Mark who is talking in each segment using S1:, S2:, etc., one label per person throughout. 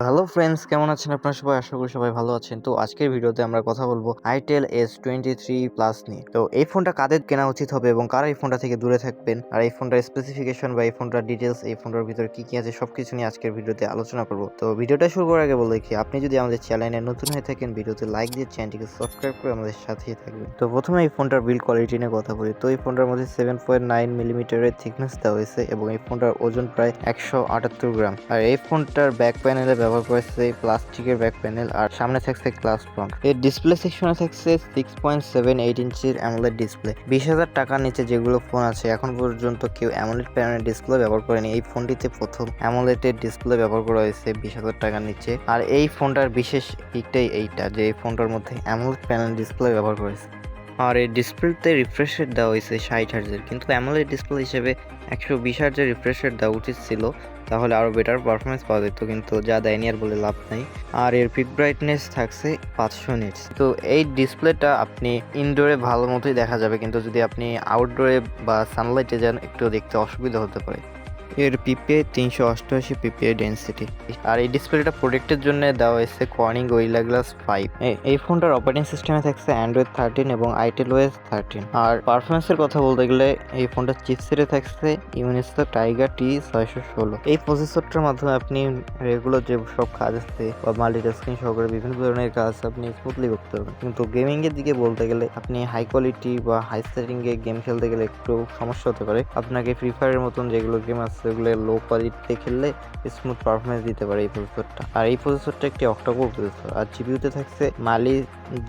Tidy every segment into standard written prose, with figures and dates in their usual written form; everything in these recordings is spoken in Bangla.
S1: হ্যালো ফ্রেন্ডস, কেমন আছেন আপনারা সবাই? আশা করি সবাই ভালো আছেন। তো আজকের ভিডিওতে আমরা কথা বলবো Itel S23 Plus নিয়ে। তো এই ফোনটা কাদের কেনা উচিত হবে এবং কারা এই ফোনটা থেকে দূরে থাকবেন, আর এই ফোনটার স্পেসিফিকেশন বা এই ফোনটার ডিটেলস, এই ফোনটার ভিতরে কি আছে সবকিছু নিয়ে আজকের ভিডিওতে আলোচনা করব। তো ভিডিওটা শুরু করার আগে বলে রাখি, আপনি যদি আমাদের চ্যানেলে নতুন হয়ে থাকেন, ভিডিওতে লাইক দিয়ে চ্যানেলটিকে সাবস্ক্রাইব করে আমাদের সাথেই থাকবেন। তো প্রথমে এই ফোনটার বিল্ড কোয়ালিটি নিয়ে কথা বলি। তো এই ফোনটার মধ্যে 7.9 মিলিমিটারের থিকনেস দেওয়া হয়েছে এবং এই ফোনটার ওজন প্রায় 178 গ্রাম। আর এই ফোনটার ব্যাক প্যানেলে ব্যবহার করেছে প্লাস্টিকের ব্যাক প্যানেল, আর সামনে থাকছে গ্লাস ফ্রন্ট। এর ডিসপ্লে সেকশনে থাকছে 6.78 ইঞ্চির অ্যামোলেড ডিসপ্লে। 20,000 টাকার নিচে যেগুলো ফোন আছে এখন পর্যন্ত কেউ অ্যামোলেড প্যানেলের ডিসপ্লে ব্যবহার করেনি। এই ফোনটিতে প্রথম অ্যামোলেডের ডিসপ্লে ব্যবহার করা হয়েছে 20,000 টাকার নিচে। আর এই ফোনটার বিশেষ দিকটাই এইটা যে এই ফোনটার মধ্যে অ্যামোলেড প্যানেল ডিসপ্লে ব্যবহার করেছে। আর এই ডিসপ্লেতে রিফ্রেশ রেট দেওয়া হয়েছে 60 হার্জের, কিন্তু অ্যামোলেড ডিসপ্লে হিসেবে 120 হার্জের রিফ্রেশ রেট দেওয়া উচিত ছিল, তাহলে আরও বেটার পারফরমেন্স পাওয়া যেত, কিন্তু যা দেয়নি আর বলে লাভ নাই। আর এর পিক ব্রাইটনেস থাকছে 500 নিটস। তো এই ডিসপ্লেটা আপনি ইনডোরে ভালো মতোই দেখা যাবে, কিন্তু যদি আপনি আউটডোরে বা সানলাইটে যান একটু দেখতে অসুবিধা হতে পারে। এর পিপিআই 388 পিপিআই ডেন্সিটি। আর এই ডিসপ্লেটা প্রোটেক্টের জন্য দেওয়া হয়েছে কর্নিং গোরিলা গ্লাস 5। এই ফোনটার অপারেটিং সিস্টেমে থাকছে অ্যান্ড্রয়েড 13 এবং আইটেল ওএস 13। আর পারফরমেন্সের কথা বলতে গেলে এই ফোনটার চিপসেটে থাকছে ইউনিসো টাইগার T616। এই প্রসেসরটার মাধ্যমে আপনি রেগুলার যে সব কাজ আছে বা মাল্টিটাস্কিং সহকারে বিভিন্ন ধরনের কাজ আপনি স্মুথলি করতে পারবেন। কিন্তু গেমিং এর দিকে বলতে গেলে আপনি হাই কোয়ালিটি বা হাই সেটিং এ গেম খেলতে গেলে একটু সমস্যা হতে পারে। আপনাকে ফ্রি ফায়ারের মতন যেগুলো গেম আছে সেগুলো লো কোয়ালিটিতে খেললে স্মুথ পারফরমেন্স দিতে পারে এই প্রসেসরটা। আর এই প্রসেসরটা একটি অক্টাকোর প্রসেসর, আর জিপিইউতে থাকছে মালি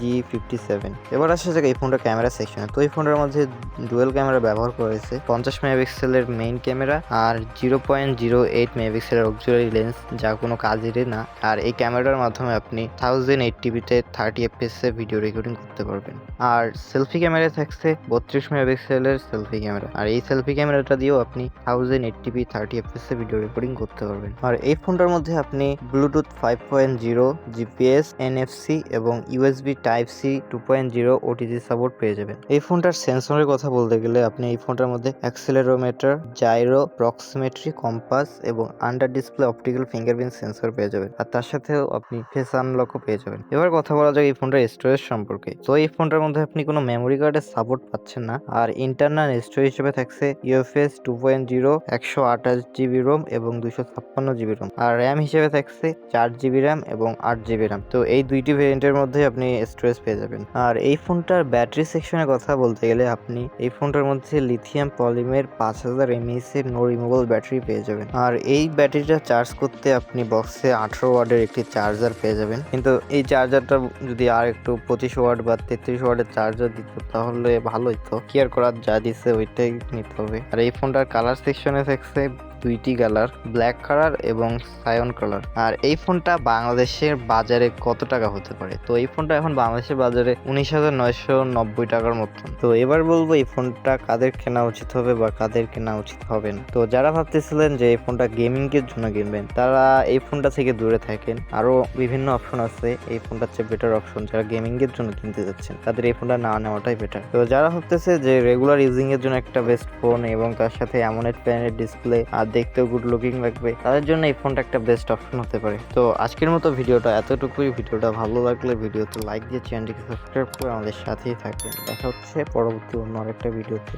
S1: G57। এবার আসা যাক এই ফোনটার ক্যামেরা সেকশনে। তো এই ফোনটার মধ্যে ডুয়েল ক্যামেরা ব্যবহার করা হয়েছে, 50 মেগাপিক্সেলের মেইন ক্যামেরা আর 0.08 মেগাপিক্সেলের অক্সিলারি লেন্স, যা কোনো কাজেরই না। আর এই ক্যামেরার মাধ্যমে আপনি 1080p-তে 30 fps এ ভিডিও রেকর্ডিং করতে পারবেন। আর সেলফি ক্যামেরা থাকছে 32 মেগাপিক্সেলের সেলফি ক্যামেরা, আর এই সেলফি ক্যামেরাটা দিয়েও আপনি 1080p 30 fps এ ভিডিও রেকর্ডিং করতে পারবেন। আর এই ফোনটার মধ্যে আপনি ব্লুটুথ 5.0, জিপিএস, এনএফসি এবং USB type C 2.0 OTG support পেয়ে যাবেন। এই ফোনটার সেন্সরের কথা বলতে গেলে আপনি এই ফোনটার মধ্যে অ্যাক্সেলেরোমিটার, জাইরো, প্রক্সিমেট্রি, কম্পাস এবং under display optical fingerprint sensor পেয়ে যাবেন। আর তার সাথেও আপনি ফেস আনলকও পেয়ে যাবেন। এবার কথা বলা যাক এই ফোনটার স্টোরেজ সম্পর্কে। তো এই ফোনটার মধ্যে আপনি কোনো মেমোরি কার্ডের সাপোর্ট পাচ্ছেন না। আর ইন্টারনাল স্টোরেজ হিসেবে থাকছে ইউএফএস 2.0, 128 জিবি রোম এবং 256 জিবি রোম। আর র্যাম হিসেবে থাকছে 4 জিবি র্যাম এবং 8 জিবি র্যাম। তো এই দুইটি ভেরিয়েন্টের মধ্যে আপনি স্টোরেজ পেয়ে যাবেন। আর এই ফোনটার ব্যাটারি সেকশনের কথা বলতে গেলে আপনি এই ফোনটার মধ্যে লিথিয়াম পলিমের 5000 mAh এর নো রিমুভেবল ব্যাটারি পেয়ে যাবেন। আর এই ব্যাটারিটা চার্জ করতে আপনি বক্সে 18 ওয়াটের একটি চার্জার পেয়ে যাবেন, কিন্তু এই চার্জারটা যদি আর একটু 25 ওয়াট বা 33 ওয়াটের চার্জার দিত তাহলে ভালো হতো। কেয়ার করার যা দিচ্ছে ওইটাই নিতে হবে। আর এই ফোনটার কালার সেকশনে থাকছে দুইটি কালার, ব্ল্যাক কালার এবং সায়ন কালার। আর এই ফোনটা বাংলাদেশের বাজারে কত টাকা হতে পারে? তো এই ফোনটা এখন বাংলাদেশের বাজারে 19,990 টাকার মতন। তো এবার বলবো এই ফোনটা কাদের কেনা উচিত হবে বা কাদের কেনা উচিত হবে না। তো যারা ভাবতেছিলেন যে এই ফোনটা গেমিং এর জন্য কিনবেন, তারা এই ফোনটা থেকে দূরে থাকেন। আরো বিভিন্ন অপশন আছে, এই ফোনটার চেয়ে বেটার অপশন। যারা গেমিং এর জন্য কিনতে যাচ্ছেন তাদের এই ফোনটা না নেওয়াটাই বেটার। তো যারা ভাবতেছে যে রেগুলার ইউজিং এর জন্য একটা বেস্ট ফোন এবং তার সাথে অ্যামোলেড প্যানেলের ডিসপ্লে আর দেখতেও গুড লুকিং লাগবে, তাদের জন্য এই ফোনটা একটা বেস্ট অপশন হতে পারে। তো আজকের মতো ভিডিওটা এতটুকুই। ভিডিওটা ভালো লাগলে ভিডিওতে লাইক দিয়ে চ্যানেলটিকে সাবস্ক্রাইব করে আমাদের সাথেই থাকবেন। দেখা হচ্ছে পরবর্তী অন্য আরেকটা ভিডিওতে।